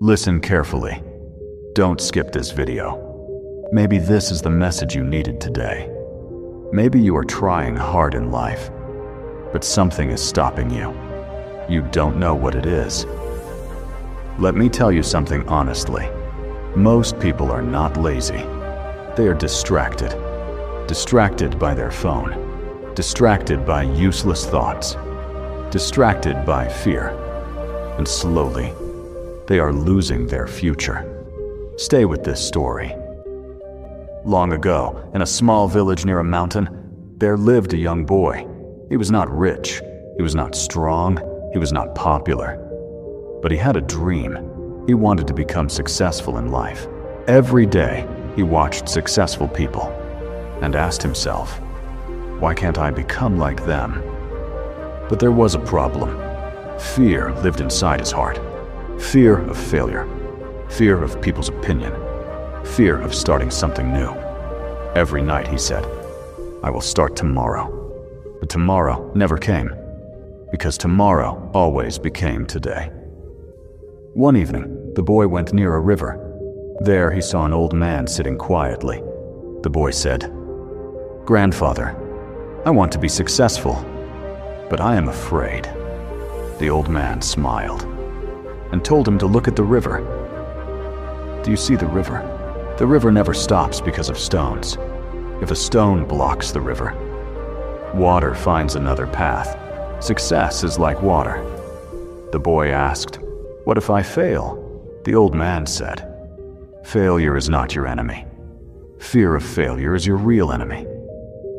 Listen carefully. Don't skip this video. Maybe this is the message you needed today. Maybe you are trying hard in life, but something is stopping you. You don't know what it is. Let me tell you something honestly. Most people are not lazy. They are distracted. Distracted by their phone. Distracted by useless thoughts. Distracted by fear. And slowly, they are losing their future. Stay with this story. Long ago, in a small village near a mountain, there lived a young boy. He was not rich, he was not strong, he was not popular. But he had a dream. He wanted to become successful in life. Every day, he watched successful people and asked himself, why can't I become like them? But there was a problem. Fear lived inside his heart. Fear of failure. Fear of people's opinion. Fear of starting something new. Every night he said, I will start tomorrow. But tomorrow never came, because tomorrow always became today. One evening, the boy went near a river. There he saw an old man sitting quietly. The boy said, Grandfather, I want to be successful, but I am afraid. The old man smiled and told him to look at the river. Do you see the river? The river never stops because of stones. If a stone blocks the river, water finds another path. Success is like water. The boy asked, what if I fail? The old man said, failure is not your enemy. Fear of failure is your real enemy,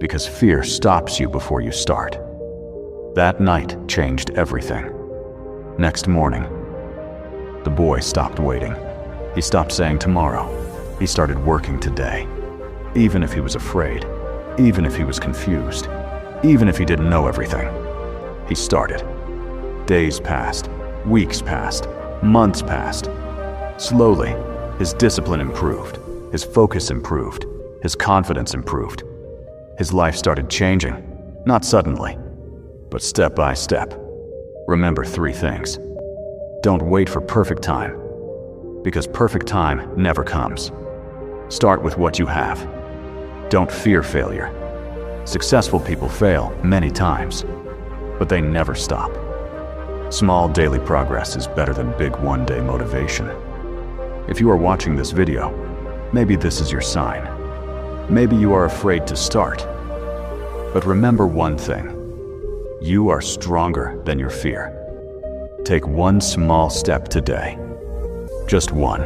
because fear stops you before you start. That night changed everything. Next morning, the boy stopped waiting. He stopped saying tomorrow. He started working today. Even if he was afraid, even if he was confused, even if he didn't know everything, he started. Days passed, weeks passed, months passed. Slowly, his discipline improved, his focus improved, his confidence improved. His life started changing, not suddenly, but step by step. Remember 3 things. Don't wait for perfect time, because perfect time never comes. Start with what you have. Don't fear failure. Successful people fail many times, but they never stop. Small daily progress is better than big one-day motivation. If you are watching this video, maybe this is your sign. Maybe you are afraid to start. But remember one thing. You are stronger than your fear. Take one small step today. Just one.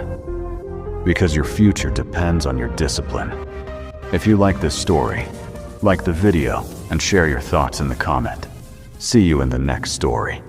Because your future depends on your discipline. If you like this story, like the video and share your thoughts in the comment. See you in the next story.